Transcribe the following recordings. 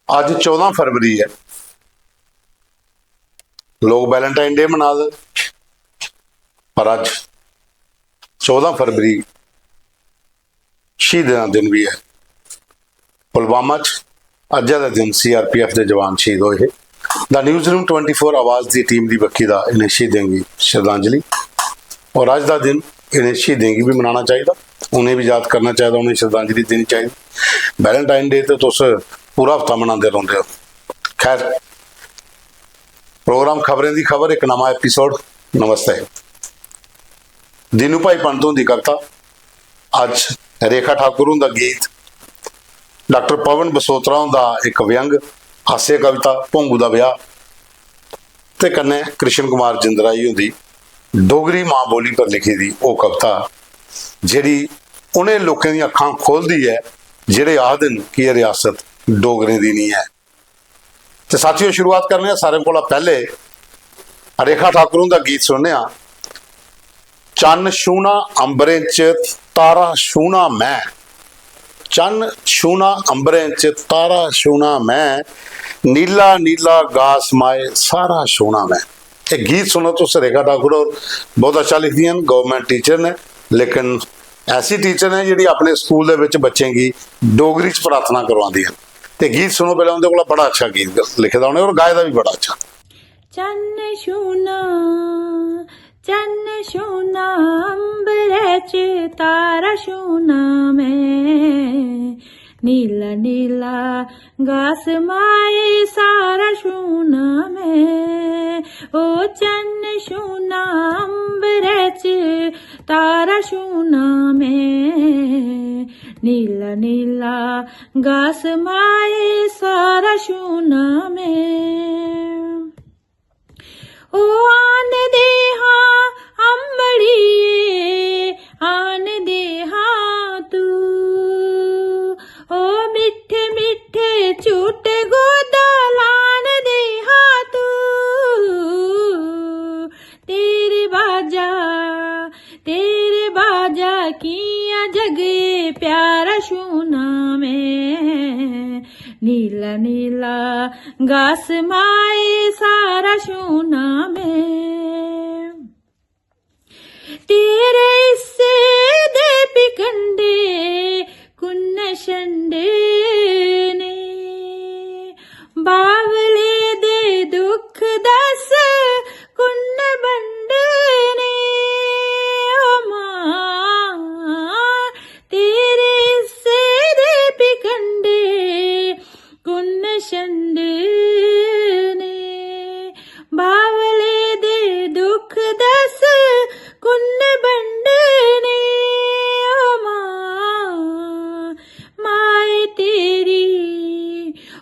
ਅੱਜ 14 फरवरी है। लोग वैलेंटाइन डे मना दे, पर अज 14 फरवरी शहीदां दा दिन भी है। पुलवामा च अज्जा दा दिन CRPF के जवान शहीद होए। द न्यूज़ रूम 24 आवाज़ की टीम की बखी का इन्हें शहीदें की श्रद्धांजलि। और अज का दिन इन्हें शहीदें की भी मनाना चाहिए, उन्हें भी याद करना चाहिए, उन्हें श्रद्धांजलि देनी चाहिए। वैलेंटाइन डे तो तुस पूरा हफ्ता मनाते रोंदे हो। खैर, प्रोग्राम खबरें की खबर, एक नवा एपीसोड। नमस्ते। दीनू भाई पंतों की कविता, अज रेखा ठाकुर का गीत, डॉक्टर पवन बसोत्रा का एक व्यंग हास्य कविता भोंगू का ब्याह, ते कन्ने कृष्ण कुमार जिंदराई की डोगरी माँ बोली पर लिखी थी वो कविता जिहड़ी उन्हें लोगों दी अखां खोलती है जिहड़े आखदे न कि यह रियासत डोगरे दी नहीं है। तो साथियों, शुरुआत करने हैं सारे को पहले रेखा ठाकुर का गीत सुनने। चन्न छूना अंबरें च तारा छूना मैं, चन्न छूना अंबरें च तारा छूना मैं, नीला नीला गास माए सारा छूना मैं। एक गीत सुनो तो रेखा ठाकुर और बहुत अच्छा लिखती हैं। गवर्नमेंट टीचर ने, लेकिन ऐसी टीचर ने जी अपने स्कूल के विच बच्चों की डोगरी च प्रार्थना करवाती हैं। तो गीत सुनो पहले, उनके को बड़ा अच्छा गीत लिखे दा उन्हें और गाए दा भी बड़ा अच्छा। चन्न छूना अंबरे च तारा छूना मैं, नीला नीला घास माए सारा छूना मैं। ओ चन्न छूना अंबरे च तारा छूना मैं, नीला नीला घास माए सारा छूना मैं। ओ आन दे हाँ अंबड़िए, आन दे हाँ तू, ओ मिठे मिठे झूठे गोदा लान दे हाँ तू, तेरे बाजा किया जगे प्यारा छूना मैं, नीला नीला घास माए सारा छूना मैं। तेरे हिस्से दे पिकंडे कुन्न शंडे ने, बावले दे दुख दस कुन्न बंडे ने। ओ मां तेरे हिस्से दे पिकंडे कुन्न शंडे ने, बावले दे दुख दस कुन्न बंडे ने। ओ माए तेरी,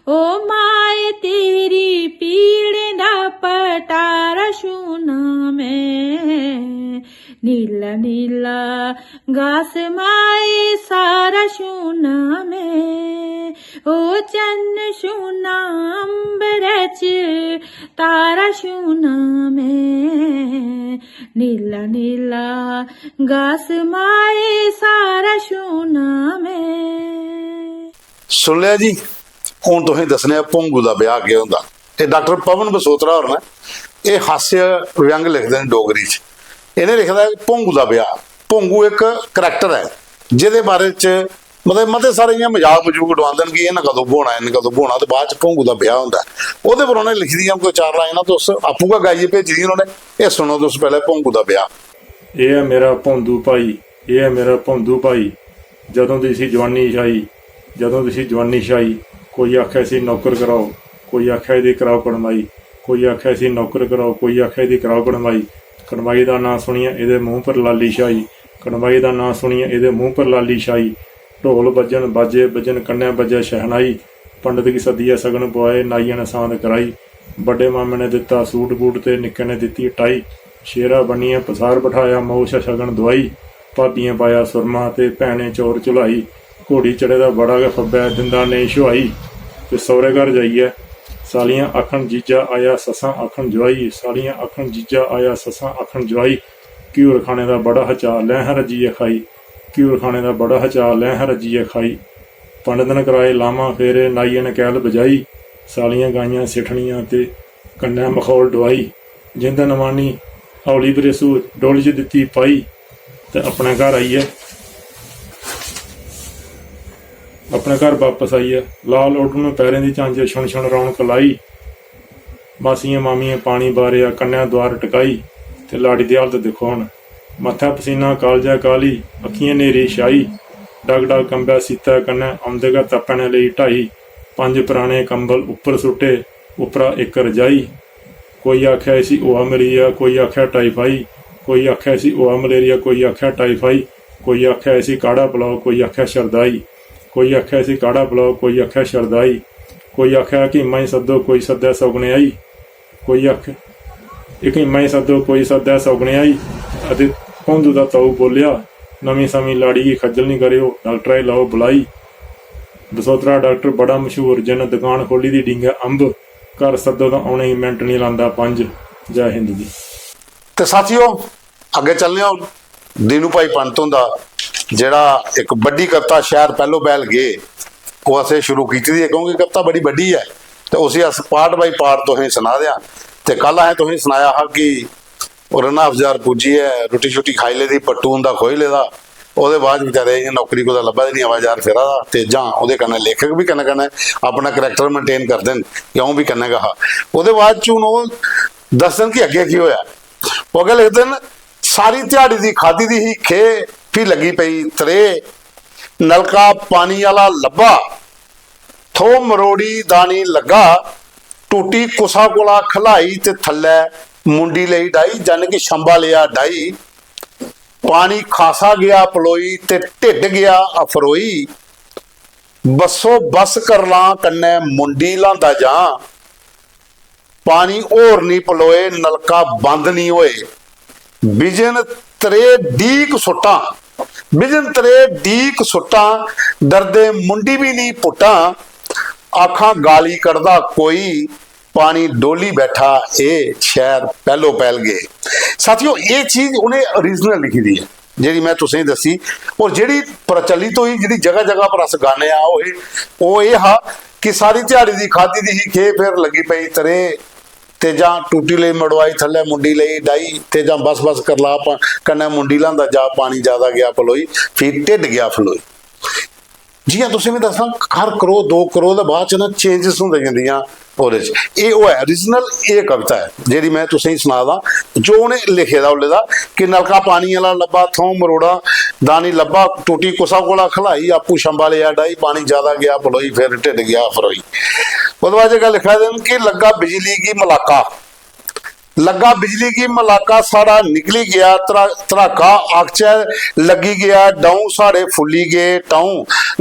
ओ माए तेरी पीड़ दा पटारा छूना मैं, नीला नीला घास माए सारा छूना मैं। ओ चन्न छूना अंबरे च तारा छूना मैं, नीला नीला घास माए सारा छूना मैं। सुन लिया जी। हुण तुसीं दसने भोंगू का ब्याह क्या हुंदा। ये डॉक्टर पवन बसोत्रा और ना ये हास्य व्यंग लिखते हैं डोगरी च। इन्हें लिखता है भोंगू का ब्याह। भोंगू एक करैक्टर है जिहदे बारे च मतलब मते सारे इयां मजाक मजूक उडवांदे कि इन्हें कदों बोना, इन्हें कदों बोना, तो बाद च भोंगू का ब्याह हुंदा। उहदे पर उन्हें लिखी दियां कोई 4 लाइनां तो आपू का गाइए भेजी दी उन्होंने। ये सुनो तुस पहले भोंगू का ब्याह। ਇਹ ਹੈ ਮੇਰਾ ਭੌਂਦੂ ਭਾਈ, ਇਹ ਹੈ ਮੇਰਾ ਭੌਂਦੂ ਭਾਈ, ਜਦੋਂ ਦੀ ਸੀ ਜਵਾਨੀ ਛਾਈ, ਜਦੋਂ ਦੀ ਸੀ ਜਵਾਨੀ ਛਾਈ, ਕੋਈ ਆਖਿਆ ਸੀ ਨੌਕਰ ਕਰਾਓ, ਕੋਈ ਆਖਿਆ ਇਹਦੀ ਕਰਾਓ ਕੜਮਾਈ, ਕੋਈ ਆਖਿਆ ਸੀ ਨੌਕਰ ਕਰਾਓ, ਕੋਈ ਆਖਿਆ ਇਹਦੀ ਕਰਾਓ ਕੜਮਾਈ। ਕੜਮਾਈ ਦਾ ਨਾਂ ਸੁਣੀਏ ਇਹਦੇ ਮੂੰਹ ਪਰ ਲਾਲੀ ਛਾਈ, ਕੜਮਾਈ ਦਾ ਨਾਂ ਸੁਣੀਏ ਇਹਦੇ ਮੂੰਹ ਪਰ ਲਾਲੀ ਛਾਈ। ਢੋਲ ਵੱਜਣ ਬਾਜੇ ਵੱਜਣ ਕੰਨਿਆਂ ਵੱਜੇ ਸ਼ਹਿਨਾਈ, ਪੰਡਤ ਕੀ ਸਦੀਆ ਸਗਨ ਪਵਾਏ ਨਾਈਆਂ ਨੇ ਸਾਂਦ ਕਰਾਈ। ਵੱਡੇ ਮਾਮੇ ਨੇ ਦਿੱਤਾ ਸੂਟ ਬੂਟ ਤੇ ਨਿੱਕੇ ਨੇ ਦਿੱਤੀ ਟਾਈ, ਸ਼ੇਰਾ ਬੰਨੀਆਂ ਪਸਾਰ ਬਿਠਾਇਆ ਮੌਸ਼ ਸ਼ਗਨ ਦਵਾਈ। ਭਾਬੀਆਂ ਪਾਇਆ ਸੁਰਮਾ ਤੇ ਭੈਣੇ ਚੋਰ ਚੁਲਾਈ, ਘੋੜੀ ਚੜੇ ਦਾ ਬੜਾ ਗਾ ਫੱਬੈ ਦਿੰਦਾ ਨਹੀਂ ਛੁਆਈ। ਤੇ ਸਹੁਰੇ ਘਰ ਜਾਈਏ ਸਾਲੀਆਂ ਆਖਣ ਜੀਜਾ ਆਇਆ ਸੱਸਾਂ ਆਖਣ ਜਵਾਈ, ਸਾਲੀਆਂ ਆਖਣ ਜੀਜਾ ਆਇਆ ਸੱਸਾਂ ਆਖਣ ਜਵਾਈ। ਘਿਊਰ ਖਾਣੇ ਦਾ ਬੜਾ ਹਚਾ ਲੈ ਰੱਜੀਏ ਖਾਈ, ਘਿਊਰ ਖਾਣੇ ਦਾ ਬੜਾ ਹਚਾ ਲੈ ਰੱਜੀਏ ਖਾਈ। ਪੰਡਤ ਨੇ ਕਰਾਏ ਲਾਵਾਂ ਫੇਰੇ, ਨਾਈਏ ਨੇ ਕੈਲ ਬਜਾਈ, ਸਾਲੀਆਂ ਗਾਈਆਂ ਸਿੱਠਣੀਆਂ ਤੇ ਕੰਨਿਆ ਮਖੌਲ ਡਵਾਈ। ਜਿੰਦ ਨਵਾਨੀ ਹੌਲੀ ਬਰੇਸੂ ਡੋਲੀ 'ਚ ਦਿੱਤੀ ਪਾਈ, ਤੇ ਆਪਣੇ ਘਰ ਆਈ ਹੈ, ਆਪਣੇ ਘਰ ਵਾਪਸ ਆਈ ਹੈ। ਲਾਲ ਓਢ ਨੂੰ ਪੈਰਾਂ ਦੀ ਝਾਂਜੇ ਛਣ ਛਣ ਰੌਣਕ ਲਾਈ, ਮਾਸੀਆਂ ਮਾਮੀਆਂ ਪਾਣੀ ਬਾਰਿਆ, ਕੰਨਿਆ ਦੁਆਰ ਟਕਾਈ। ਤੇ ਲਾੜੀ ਦੀ ਹਾਲਤ ਦੇਖੋ ਹੁਣ, ਮੱਥਾ ਪਸੀਨਾ ਕਾਲਜਾ ਕਾਲੀ, ਅੱਖੀਆਂ ਨੇਰੀ ਛਾਈ, ਡਗ ਡਗ ਕੰਬਿਆ ਸੀਤਾ ਕੰਨਿਆ, ਆਉਂਦੇਗਾ ਤਪਣ ਲਈ ਢਾਈ। 5 ਪੁਰਾਣੇ ਕੰਬਲ ਉੱਪਰ ਸੁੱਟੇ, ਉੱਪਰਾ ਇੱਕ ਰਜਾਈ। ਕੋਈ ਆਖਿਆ ਸੀ ਉਹ ਮਲੇਰੀਆ, ਕੋਈ ਆਖਿਆ ਟਾਈਫਾਈ, ਕੋਈ ਆਖਿਆ ਸੀ ਉਹ ਮਲੇਰੀਆ, ਕੋਈ ਆਖਿਆ ਟਾਈਫਾਈ, ਕੋਈ ਆਖਿਆ ਸੀ ਕਾੜਾ ਪਿਲਾਓ, ਕੋਈ ਆਖਿਆ ਸ਼ਰਦਾਈ, ਕੋਈ ਆਖਿਆ ਸੀ ਕਾੜਾ ਪਿਲਾਓ, ਕੋਈ ਆਖਿਆ ਸ਼ਰਦਾਈ, ਕੋਈ ਆਖਿਆ ਕਿ ਮੈਂ ਸੱਦੋ, ਕੋਈ ਸੱਦਿਆ ਸੌਗਣੇ ਆਈ, ਕੋਈ ਆਖਿਆ ਇੱਕ ਮੈਂ ਸੱਦੋ, ਕੋਈ ਸੱਦਿਆ ਸੌਗਣੇ ਆਈ। ਅਤੇ ਭੌਂਦੂ ਦਾ ਤਾਊ ਬੋਲਿਆ, ਨਵੀਂ ਸਮੀ ਲਾੜੀ ਕੀ ਖੱਜਲ ਨਹੀਂ ਕਰਿਓ, ਡਾਕਟਰ ਆਈ ਲਾਓ ਬੁਲਾਈ। ਬਸੋਤਰਾ ਡਾਕਟਰ ਬੜਾ ਮਸ਼ਹੂਰ, ਜਿਨ ਦੁਕਾਨ ਖੋਲੀ ਦੀ ਡਿੰਗਾ ਅੰਬ, ਘਰ ਸੱਦੋ ਤਾਂ ਆਉਣੇ ਹੀ ਮਿੰਟ ਨਹੀਂ ਲਾਂਦਾ 5। ਜੈ ਹਿੰਦ ਜੀ। ਤੇ ਸਾਥੀਓ ਅੱਗੇ ਚੱਲਦੇ ਹਾਂ। ਦੀਨੂ ਭਾਈ ਪੰਤੋਂ ਦਾ ਜਿਹੜਾ ਇੱਕ ਵੱਡੀ ਕਵਿਤਾ ਸ਼ਾਇਰ ਪਹਿਲੋ ਪਹਿਲ ਗਏ ਉਹ ਅਸੀਂ ਸ਼ੁਰੂ ਕੀਤੀ ਹੈ, ਕਿਉਂਕਿ ਕਵਿਤਾ ਬੜੀ ਵੱਡੀ ਹੈ ਤੇ ਉਸੇ ਅਸ ਪਾਰਟ ਬਾਈ ਪਾਰਟ ਤੋਂ ਹੀ ਸੁਣਾ ਦਿਆਂ। ਤੇ ਕੱਲ ਹੈ ਤੁਸੀਂ ਸੁਣਾਇਆ ਹਾਂ ਕਿ ਰਨਾ ਅਫਜ਼ਾਰ ਪੁੱਜੀ ਹੈ, ਰੋਟੀ ਛੁੱਟੀ ਖਾਈ ਲੈਦੀ, ਪੱਟੂ ਦਾ ਖੋਈ ਲੈਦਾ, ਉਹਦੇ ਬਾਅਦ ਵਿਚਾਰੇ ਨੌਕਰੀ ਕੋਲ ਲੱਭਾ ਨਹੀਂ ਆਵਾਜ਼ਾਰ ਫੇਰਾ ਦਾ। ਤੇ ਜਾਂ ਉਹਦੇ ਕਰਨਾ ਲੇਖਕ ਵੀ ਕਰਨਾ ਆਪਣਾ ਕਰੈਕਟਰ ਮੇਨਟੇਨ ਕਰ ਦੇਣ, ਕਿਉਂ ਵੀ ਕਰਨਾ ਗਾ। ਉਹਦੇ ਬਾਅਦ ਚ ਉਹ ਦੱਸਣ ਕਿ ਅੱਗੇ ਕੀ ਹੋਇਆ। ਉਹ ਅੱਗੇ ਲਿਖਦੇ ਨੇ, ਸਾਰੀ ਦਿਹਾੜੀ ਦੀ ਖਾਦੀ ਦੀ ਹੀ ਖੇ ਫਿਰ ਲੱਗੀ ਪਈ ਤਰੇ, ਨਲਕਾ ਪਾਣੀ ਵਾਲਾ ਲੱਭਾ, ਥੋ ਮਰੋੜੀ ਦਾਣੀ ਲੱਗਾ, ਟੂਟੀ ਕੁਸਾ ਕੋਲਾ ਖਲਾਈ ਤੇ ਥੱਲੇ ਮੁੰਡੀ ਲਈ ਡਾਈ, ਜਨ ਕਿ ਸ਼ੰਬਾ ਲਿਆ ਡਾਈ। ਪਾਣੀ ਖਾਸਾ ਗਿਆ ਪਲੋਈ ਤੇ ਢਿੱਡ ਗਿਆ ਅਫਰੋਈ, ਬੱਸੋ ਬੱਸ ਕਰ ਲਾਂ ਕੰਨੇ ਮੁੰਡੀ ਲਾਂਦਾ ਜਾਂ, ਪਾਣੀ ਹੋਰ ਨਹੀਂ ਪਲੋਏ ਨਲਕਾ ਬੰਦ ਨਹੀਂ ਹੋਏ, ਬਿਜਨ ਤਰੇ ਡੀਕ ਸੁੱਟਾਂ, ਬਿਜਨ ਤਰੇ ਡੀਕ ਸੁੱਟਾਂ, ਦਰਦੇ ਮੁੰਡੀ ਵੀ ਨਹੀਂ ਪੁੱਟਾਂ, ਆਖਾਂ ਗਾਲੀ ਕੱਢਦਾ ਕੋਈ, ਪਾਣੀ ਡੋਲੀ ਬੈਠਾ ਇਹ ਸ਼ਾਇਰ ਪਹਿਲੋ ਪਹਿਲ ਗਏ। ਸਾਥੀਓ ਇਹ ਚੀਜ਼ ਉਹਨੇ ਓਰੀਜਨਲ ਲਿਖੀ ਦੀ ਹੈ ਜਿਹੜੀ ਮੈਂ ਤੁਸੀਂ ਦੱਸੀ, ਔਰ ਜਿਹੜੀ ਪ੍ਰਚਲਿਤ ਹੋਈ ਜਿਹੜੀ ਜਗ੍ਹਾ ਜਗ੍ਹਾ ਪਰ ਅਸ ਗਾਣੇ ਆ ਉਹ ਇਹ ਹਾ ਕਿ ਸਾਰੀ ਦਿਹਾੜੀ ਦੀ ਖਾਦੀ ਦੀ ਹੀ ਖੇ ਫਿਰ ਲੱਗੀ ਪਈ ਤਰੇ, ਤੇ ਜਾਂ ਟੂਟੀ ਲਈ ਮੜਵਾਈ ਥੱਲੇ ਮੁੰਡੀ ਲਈ ਡਾਈ, ਤੇ ਜਾਂ ਬਸ ਬਸ ਕਰ ਲਾ ਕੰਨੇ ਮੁੰਡੀ ਲਾਂਦਾ ਜਾ, ਪਾਣੀ ਜ਼ਿਆਦਾ ਗਿਆ ਪਲੋਈ ਫਿਰ ਢਿੱਡ ਗਿਆ ਫਲੋਈ। ਜੀ ਤੁਸੀਂ ਵੀ ਦੱਸਾਂ ਹਰ ਕਰੋ 2 ਕਰੋ ਦੇ ਬਾਅਦ ਚ ਨਾ ਚੇਂਜਸ ਹੁੰਦੇ ਜਾਂਦੀਆਂ ਉਹਦੇ ਚ। ਇਹ ਉਹ ਹੈ ਓਰੀਜਨਲ ਇਹ ਕਵਿਤਾ ਹੈ ਜਿਹੜੀ ਮੈਂ ਤੁਸੀਂ ਸੁਣਾਦਾ, ਜੋ ਉਹਨੇ ਲਿਖਿਆ ਦਾ ਉਹਲੇ ਦਾ ਕਿ ਨਲਕਾ ਪਾਣੀ ਵਾਲਾ ਲੱਭਾ, ਥੋਂ ਮਰੋੜਾ ਦਾਣੀ ਲੱਭਾ, ਟੂਟੀ ਕੁਸਾ ਕੋਲਾ ਖਲਾਈ, ਆਪੂ ਸ਼ੰਬਾ ਲਿਆ ਡਾਈ, ਪਾਣੀ ਜ਼ਿਆਦਾ ਗਿਆ ਪਲੋਈ ਫਿਰ ਢਿੱਡ ਗਿਆ ਫਰੋਈ। ਉਹਦੇ ਬਾਅਦ ਇਹ ਲਿਖਿਆ ਦੇਣ ਕਿ ਲੱਗਾ ਬਿਜਲੀ ਕੀ ਮਲਾਕਾ, ਲੱਗਾ ਬਿਜਲੀ की मलाका, साड़ा निकली गया तराका, आखचा लगी गया डाऊ, साड़े फुली गए टाऊ,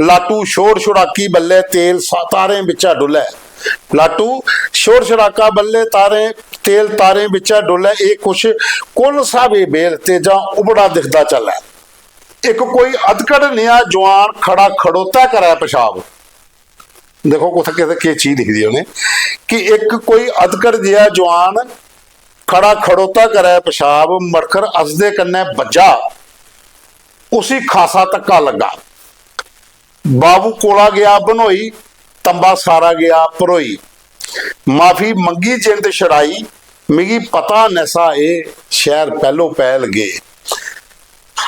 लाटू शोर छुड़ाकी बल्ले तेल तारे बिचा डुले, लाटू शोर छुड़ाका बल्ले तारे तेल तारे बिचा डुले, एक कुछ कुल सा वे बेल तेजा उबड़ा दिखदा चला, एक कोई अधकड़ नया जवान खड़ा खड़ोता करा पेशाब। देखो कुछ क्या चीज लिख दी उन्हें कि एक कोई अधकड़ जिहा जवान खड़ा खड़ोता करे पेशाब, मरकर असदे कन्ने बज्जा, उसी खासा धक्का लगा, बाबू कोला गया बनोई, तंबा सारा गया भरोई, माफी मंगी जिंद छड़ाई, मिगी पता नैसा ए शहर पहलो पहल गए।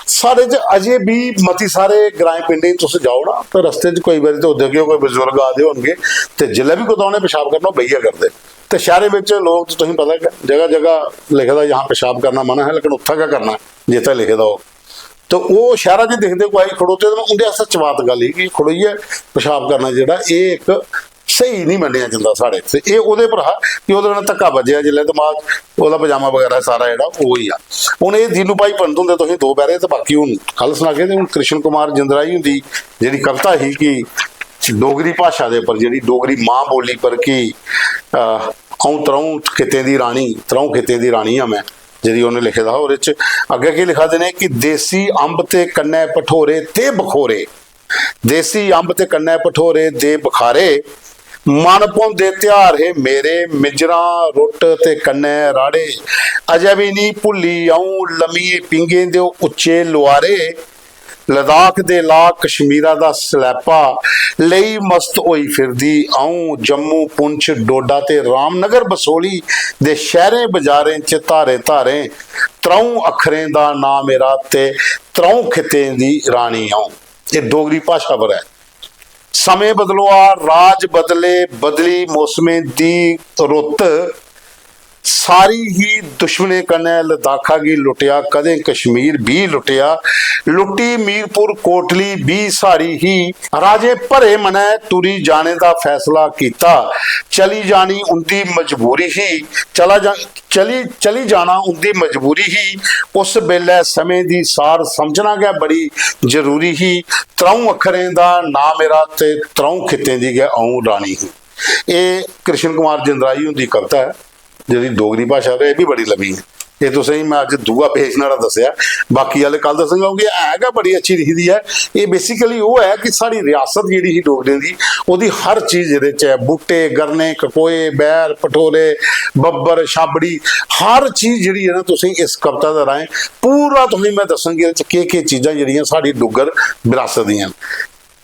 सारे च अजे भी मती सारे ग्राएं पिंडें तुस जाओ ना तो रस्ते च कोई बारी तो देखियो कोई बजुर्ग आदे होणगे ते जिल्ले भी कुतौने पेशाब करना बइया करदे, ते शहरे विच लोग तो तुसीं पता जगह जगह लिखे दा यहाँ पेशाब करना मना है, लेकिन उत्थे क्या करना जिथे लिखे दा तो वो शहरां च दिखदे कोई खड़ोते तो उंदे आस्ते चवात गल ही कि खड़ोइए पेशाब करना जेहड़ा ये एक सही नहीं मन्निया जांदा साढ़े ते ये ओहदे पर हा कि ओहदे नाल धक्का वजया जिल्ले दिमाग ओहदा पजामा वगैरह सारा जेहड़ा वो ही आ। हुण ये दीनू भाई पंत हुंदे तुसीं 2 पैरे ते बाकी हुण कल सुना के ते हुण कृष्ण कुमार जिंदराई हुंदी जिहड़ी कविता ही कि डोगरी भाषा दे उपर जिहड़ी डोगरी मां बोली पर कि आऊं त्रऊं खिते दी राणी त्रऊं खिते दी राणी आ मैं जिहड़ी उन्हें लिखे दा और अगे की लिखा देने कि देसी अंब ते कन्ने पठोरे ते बखोरे, देसी अंब ते कन्ने पठोरे दे बखारे, मन पौंदे त्योहार है मेरे मिजरा रुट ते कन्ने राड़े, अजे भी नहीं भुली आऊं लम्मी पिंगे दे उच्चे लुआरे, लद्दाख दे ला कश्मीरा दा सलैपा लई मस्त होई फिरदी आऊं जम्मू पुंछ डोडा ते रामनगर बसोली दे शहरें बाजारें च धारे धारे त्रऊं अखरें दा नां मेरा ते त्रऊं खितें दी रानी आऊं। ये डोगरी भाषा पर है। समय बदलोआ राज बदले बदली मौसमें दी रुत सारी ही दुश्मने कन्नै लद्दाखा गी लुटिया कदें कश्मीर भी लुटिया लुटी मीरपुर कोटली भी सारी ही राजे भरे मनै तुरी जाने दा फैसला कीता चली जानी उंदी मजबूरी ही चली जाना उंदी मजबूरी ही उस बेले समय दी सार समझना गै बड़ी जरूरी ही त्रऊं अखरें दा नां मेरा ते त्रऊं खितें दी गै आऊं रानी ही। ये कृष्ण कुमार जिंदराई हुंदी कविता है जी डोगरी भाषा ये भी बड़ी लंबी है। ये तो सही मैं अज दूआ पेज नाल दसिया बाकी वाले कल दसांगा क्योंकि है बड़ी अच्छी लिखी दी है। ये बेसिकली वो है कि साड़ी रियासत जी ही डोगरे की वो हर चीज़ ये बूटे गरने ककोए बैर पटोरे बब्बर छाबड़ी हर चीज़ जी है ना तुम इस कविता के राएं पूरा तुम्हें मैं दसांगी कि चीज़ां जड़ियां साड़ी डुग्गर विरासत दियां।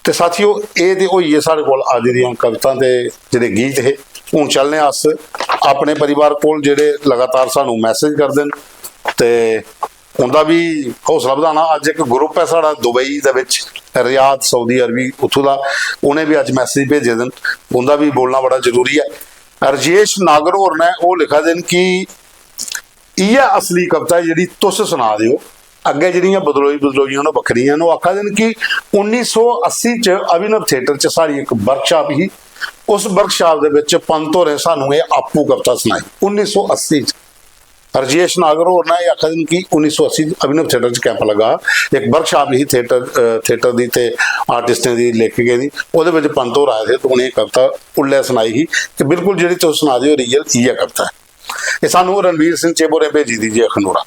तो साथियों ये होई है साढ़े कोल अज दियां कवितां ते जिहड़े गीत है। हुण चलने अस अपने परिवार कोल जिहड़े लगातार सानू मैसेज करदे न ते उनका भी हौसला बढ़ाना। अज एक ग्रुप है साड़ा दुबई दे विच रियाद सऊदी अरबी उत्थों का उन्हें भी अज मैसेज भेजे दिन उनका भी बोलना बड़ा जरूरी है। रजेश नागर होर ने वो लिखा दिन कि इह असली कविता जी तुस सुना दिओ अगे जड़ियां बदलोई बखरियां ने आखा दिन कि 1980 च अभिनव थिएटर च साड़ी एक वर्कशाप ही उस वर्कशाप दे विच पंत होरें सानू ये आपू कविता सुनाई 1980 च। रजेश नागर होर ने आखा दिन कि 1980 अभिनव थिएटर च कैंप लगा एक वर्कशाप ही थिएटर दी ते आर्टिस्टें दी लेखकें दी उहदे विच पंत होर आए थे तो उन्हें कविता उल्ले सुनाई ही कि बिल्कुल जी तुस सुना दिओ रियल इह कविता है। ये सानू रणवीर सिंह चेबो ने भेजी दी जी अखनूरा।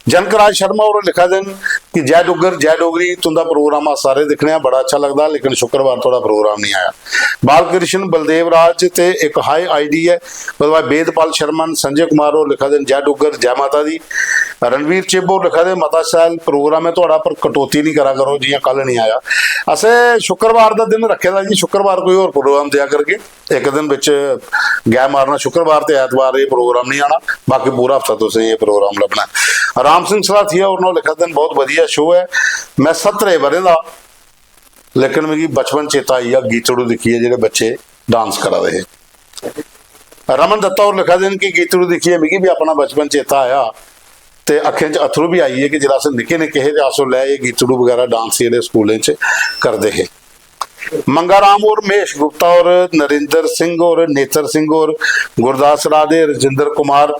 जनकराज शर्मा और लिखा दिन कि जय डुग्गर जय डोगरी तुंदा प्रोग्राम सारे दिखने बड़ा अच्छा लगता लेकिन शुक्रवार थोड़ा प्रोग्राम नहीं आया। बालकृष्ण बलदेव राज ते एक हाई आईडी है वेदपाल शर्मा संजय कुमार और लिखा दिन जय डुग्गर जय माता दी। रणवीर चिब लिखा दे मता शैल प्रोग्राम है थोड़ा पर कटौती नहीं करा करो जियां कल नहीं आया। असे शुक्रवार का दिन रखे दा जी शुक्रवार कोई और प्रोग्राम दिया करके एक दिन बिच गै मारना शुक्रवार ते ऐतवार ये प्रोग्राम नहीं आना बाकी पूरा हफ्ता तुसें ये प्रोग्राम लभना। राम सिंह सलाथिया उन्होंने लिखा दिन बहुत वधिया शो है मैं 17 बरे का लेकिन मेरी बचपन चेता आई गीतड़ू दिखिए जेडे बच्चे डांस करा रहे। रमन दत्ता और लिखा दिन कि गीतड़ू दिखिए मिगी भी अपना बचपन चेता आया तो अखें च अथरू भी आई है कि जो अस निके निके हे अस लै गीतड़ू वगैरह डांस जेडे स्कूलें च करते है। मंगा राम और महेश गुप्ता और नरेंद्र सिंह और नेत्र सिंह और गुरदास राधे राजेंद्र कुमार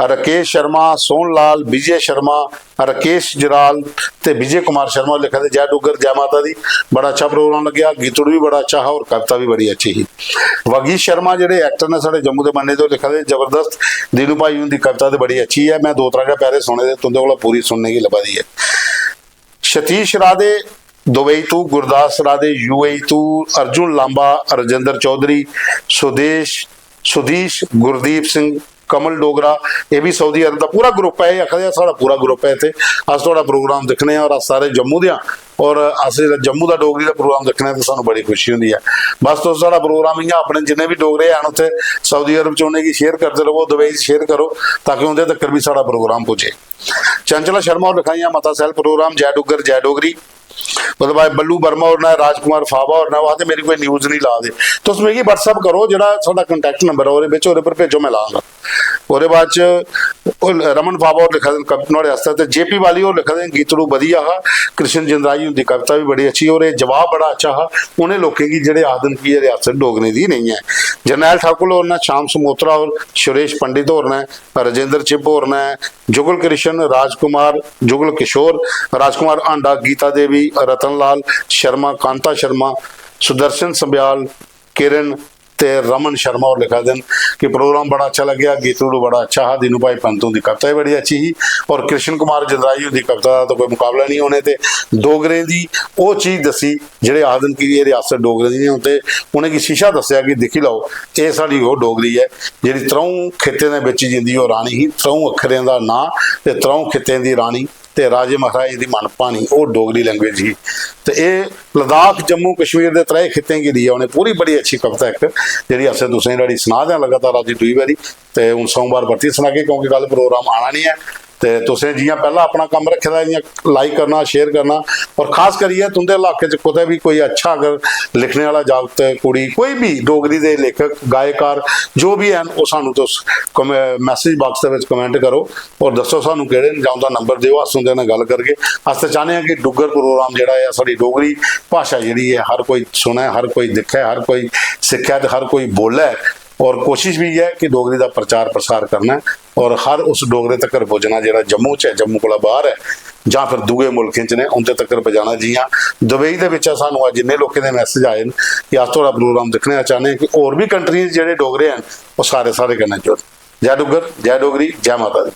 राकेश शर्मा सोन लाल विजय शर्मा राकेश जराल ते विजय कुमार शर्मा लिखा थे जय डुग्गर जय माता दी बड़ा अच्छा प्रोग्राम लग्या गीतड़ू भी बड़ा अच्छा है और कविता भी बड़ी अच्छी ही। वगीश शर्मा जेडे एक्टर ने साढ़े जम्मू के बनने तो लिखा थे जबरदस्त दीनू भाई उनकी कविता तो बड़ी अच्छी है मैं 2-3 के पैरे सुने थे तुंदे कोल पूरी सुनने की लभा दी है। सतीश राधे दुबई तू गुरदास राधे यूएई तू अर्जुन लांबा राजेंद्र चौधरी सुधीश गुरदीप सिंह कमल डोगरा ये भी सऊदी अरब का पूरा ग्रुप है आखा सारा पूरा ग्रुप है इतने अस थोड़ा प्रोग्राम देखने और अस सारे जम्मू दियाँ और अस जम्मू का डोगरी का प्रोग्राम देखने तो सानू बड़ी खुशी होती है। बस तो सारा प्रोग्राम इं अपने जिन्हें भी डोगरे हैं उत्थे सऊदी अरब च उन्हें शेयर करते रहो दुबई शेयर करो ताकि उन्हें तक भी सारा प्रोग्राम पुजे। चंचला शर्मा और लिखाइया मता सैल प्रोग्राम जय डुग्गर जय डोगरी मतलब बल्लू वर्मा और राजकुमार फाबा और आते मेरी कोई न्यूज़ नहीं ला दे तो उसमें व्हाट्सअप करो जो साडा कंटैक्ट नंबर है वो पर भेजो मैं लाँगा। और बाद रमन फाबा और लिखा दिन नुआढ़े वास्ते जेपी वाली और लिखा दिन गीतड़ू वधिया हा कृष्ण जिंदराई उनकी कविता भी बड़ी अच्छी और जवाब बड़ा अच्छा हा उन्हें लोगों की जेडे आदन की रियासत डोगरी की नहीं है। जरनैल ठाकुर और ने श्याम समोत्रा और सुरेश पंडित और ने राजेंद्र चिब और ने जुगल कृष्ण राजकुमार जुगल किशोर राजकुमार आंडा गीता देवी रतन लाल शर्मा कांता शर्मा सुदर्शन संब्याल किरण ते रमन शर्मा और लिखा दिन कि प्रोग्राम बड़ा अच्छा लगे गीतड़ू बड़ा अच्छा हा दीनू भाई पंतों की कविता भी बड़ी अच्छी ही और कृष्ण कुमार जिंदराई की कविता का तो कोई मुकाबला नहीं होने ते डोगरे की वो चीज़ दसी जेडे आदन की रियासत डोगरे की नहीं होते उन्हें की शीशा दसिया कि देखी लो ये साड़ी वो डोगरी है जी त्रऊं खिते के जिंदी वो रानी ही त्रऊं अखरें का नां ते त्रऊं खितें की रानी ਤੇ ਰਾਜੇ ਮਹਾਰਾਜ ਦੀ ਮਨ ਪਾਣੀ ਉਹ ਡੋगरी लैंग्वेज ही। तो ये लद्दाख जम्मू कश्मीर के त्रै खित्तें की दी है उन्हें पूरी बड़ी अच्छी कविता एक जी असें तुसें जी सुना दें लगातार अज दूई बारी। तो हूँ सोमवार परतियै सुना के क्योंकि कल प्रोग्राम आना नहीं है। तो तुसें जियां पहला अपना कम रखे दा जियां लाइक करना शेयर करना और खास करिए तुंदे इलाके च कुतै भी कोई अच्छा अगर लिखने वाला जागत कुड़ी कोई भी डोगरी दे लेखक गायकार जो भी हैं वो सानू तुस मैसेज बॉक्स दे विच कमेंट करो और दसो सानू किहड़े जां उहदा नंबर दिओ अस उहदे नाल गल करके अस तां चाहने कि डुग्गर प्रोग्राम जिहड़ा है साडी डोगरी भाषा जिहड़ी है हर कोई सुने हर कोई दिखे हर कोई सिखे ते हर कोई बोले। और कोशिश भी है कि डोगरी का प्रचार प्रसार करना है और हर उस डोगरे तक पुजना जो जम्मू च है जम्मू को बाहर है जां फिर दूए मुल्कें च ने उनते तक पहुँचाना। जियां दुबई के सानू अज जिन्ने लोगों के मैसेज आए कि अस थोड़ा प्रोग्राम देखने चाहते हैं कि होर भी कंट्रीज जोड़े डोगरे हैं वो सारे कन्नै जुड़। जय डुग्गर जय डोगरी जय माता दी।